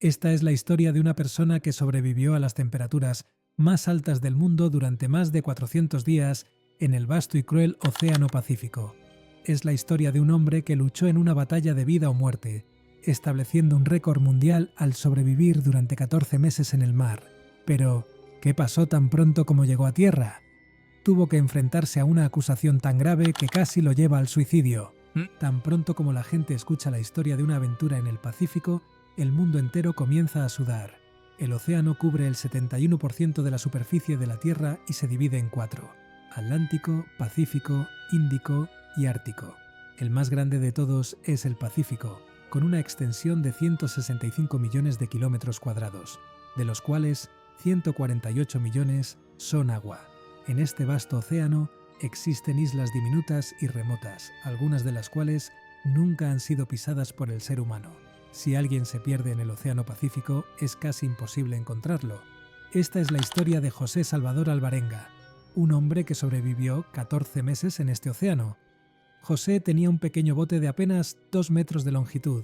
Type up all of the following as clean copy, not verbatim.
Esta es la historia de una persona que sobrevivió a las temperaturas más altas del mundo durante más de 400 días en el vasto y cruel Océano Pacífico. Es la historia de un hombre que luchó en una batalla de vida o muerte, estableciendo un récord mundial al sobrevivir durante 14 meses en el mar. Pero, ¿qué pasó tan pronto como llegó a tierra? Tuvo que enfrentarse a una acusación tan grave que casi lo lleva al suicidio. Tan pronto como la gente escucha la historia de una aventura en el Pacífico, el mundo entero comienza a sudar. El océano cubre el 71% de la superficie de la Tierra y se divide en 4: Atlántico, Pacífico, Índico y Ártico. El más grande de todos es el Pacífico, con una extensión de 165 millones de kilómetros cuadrados, de los cuales 148 millones son agua. En este vasto océano existen islas diminutas y remotas, algunas de las cuales nunca han sido pisadas por el ser humano. Si alguien se pierde en el Océano Pacífico, es casi imposible encontrarlo. Esta es la historia de José Salvador Alvarenga, un hombre que sobrevivió 14 meses en este océano. José tenía un pequeño bote de apenas 2 metros de longitud,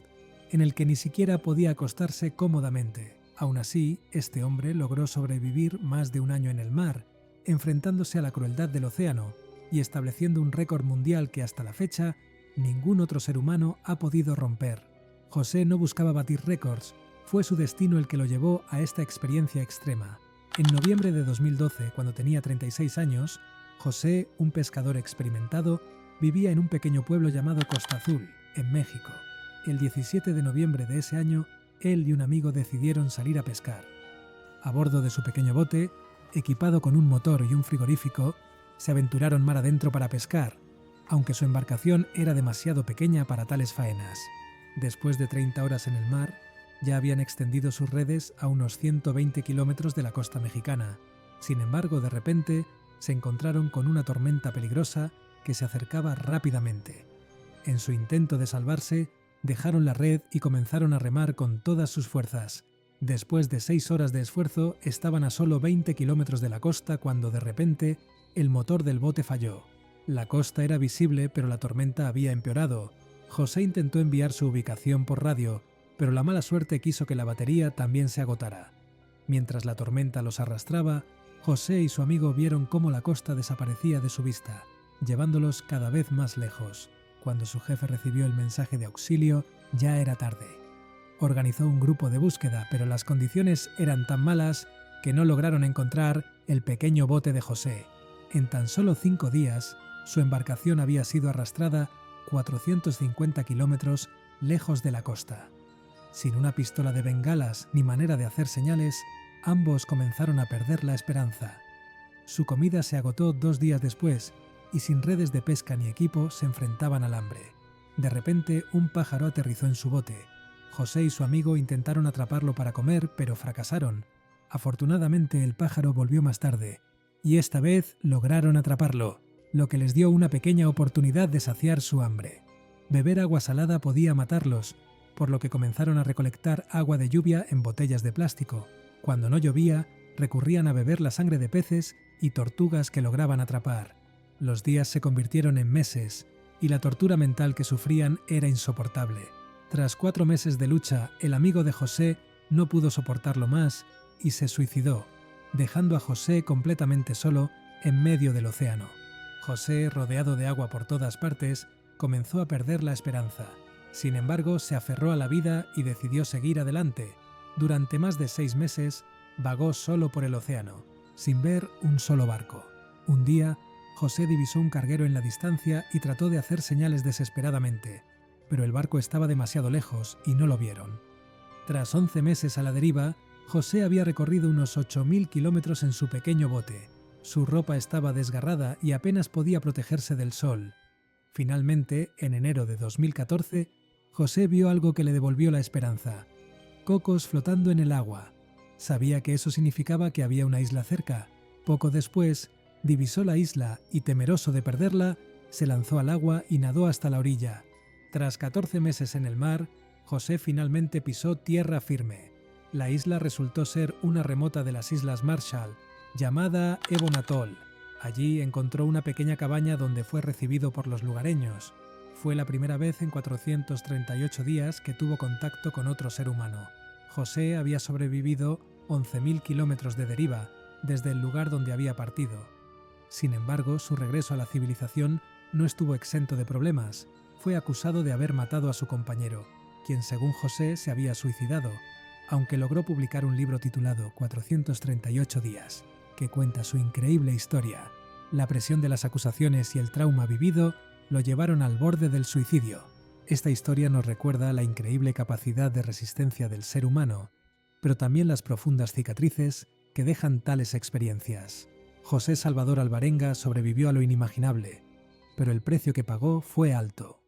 en el que ni siquiera podía acostarse cómodamente. Aún así, este hombre logró sobrevivir más de un año en el mar, enfrentándose a la crueldad del océano y estableciendo un récord mundial que hasta la fecha ningún otro ser humano ha podido romper. José no buscaba batir récords, fue su destino el que lo llevó a esta experiencia extrema. En noviembre de 2012, cuando tenía 36 años, José, un pescador experimentado, vivía en un pequeño pueblo llamado Costa Azul, en México. El 17 de noviembre de ese año, él y un amigo decidieron salir a pescar. A bordo de su pequeño bote, equipado con un motor y un frigorífico, se aventuraron mar adentro para pescar, aunque su embarcación era demasiado pequeña para tales faenas. Después de 30 horas en el mar, ya habían extendido sus redes a unos 120 kilómetros de la costa mexicana. Sin embargo, de repente, se encontraron con una tormenta peligrosa que se acercaba rápidamente. En su intento de salvarse, dejaron la red y comenzaron a remar con todas sus fuerzas. Después de 6 horas de esfuerzo, estaban a solo 20 kilómetros de la costa cuando de repente el motor del bote falló. La costa era visible, pero la tormenta había empeorado. José intentó enviar su ubicación por radio, pero la mala suerte quiso que la batería también se agotara. Mientras la tormenta los arrastraba, José y su amigo vieron cómo la costa desaparecía de su vista, llevándolos cada vez más lejos. Cuando su jefe recibió el mensaje de auxilio, ya era tarde. Organizó un grupo de búsqueda, pero las condiciones eran tan malas que no lograron encontrar el pequeño bote de José. En tan solo 5 días, su embarcación había sido arrastrada 450 kilómetros lejos de la costa. Sin una pistola de bengalas ni manera de hacer señales, ambos comenzaron a perder la esperanza. Su comida se agotó 2 días después y sin redes de pesca ni equipo se enfrentaban al hambre. De repente, un pájaro aterrizó en su bote. José y su amigo intentaron atraparlo para comer, pero fracasaron. Afortunadamente, el pájaro volvió más tarde, y esta vez lograron atraparlo, lo que les dio una pequeña oportunidad de saciar su hambre. Beber agua salada podía matarlos, por lo que comenzaron a recolectar agua de lluvia en botellas de plástico. Cuando no llovía, recurrían a beber la sangre de peces y tortugas que lograban atrapar. Los días se convirtieron en meses, y la tortura mental que sufrían era insoportable. Tras 4 meses de lucha, el amigo de José no pudo soportarlo más y se suicidó, dejando a José completamente solo en medio del océano. José, rodeado de agua por todas partes, comenzó a perder la esperanza. Sin embargo, se aferró a la vida y decidió seguir adelante. Durante más de 6 meses, vagó solo por el océano, sin ver un solo barco. Un día, José divisó un carguero en la distancia y trató de hacer señales desesperadamente, pero el barco estaba demasiado lejos y no lo vieron. Tras 11 meses a la deriva, José había recorrido unos 8.000 kilómetros en su pequeño bote. Su ropa estaba desgarrada y apenas podía protegerse del sol. Finalmente, en enero de 2014, José vio algo que le devolvió la esperanza: cocos flotando en el agua. Sabía que eso significaba que había una isla cerca. Poco después, divisó la isla y, temeroso de perderla, se lanzó al agua y nadó hasta la orilla. Tras 14 meses en el mar, José finalmente pisó tierra firme. La isla resultó ser una remota de las Islas Marshall, llamada Ebon Atoll. Allí encontró una pequeña cabaña donde fue recibido por los lugareños. Fue la primera vez en 438 días que tuvo contacto con otro ser humano. José había sobrevivido 11.000 kilómetros de deriva desde el lugar donde había partido. Sin embargo, su regreso a la civilización no estuvo exento de problemas. Fue acusado de haber matado a su compañero, quien según José se había suicidado, aunque logró publicar un libro titulado 438 días, que cuenta su increíble historia. La presión de las acusaciones y el trauma vivido lo llevaron al borde del suicidio. Esta historia nos recuerda la increíble capacidad de resistencia del ser humano, pero también las profundas cicatrices que dejan tales experiencias. José Salvador Alvarenga sobrevivió a lo inimaginable, pero el precio que pagó fue alto.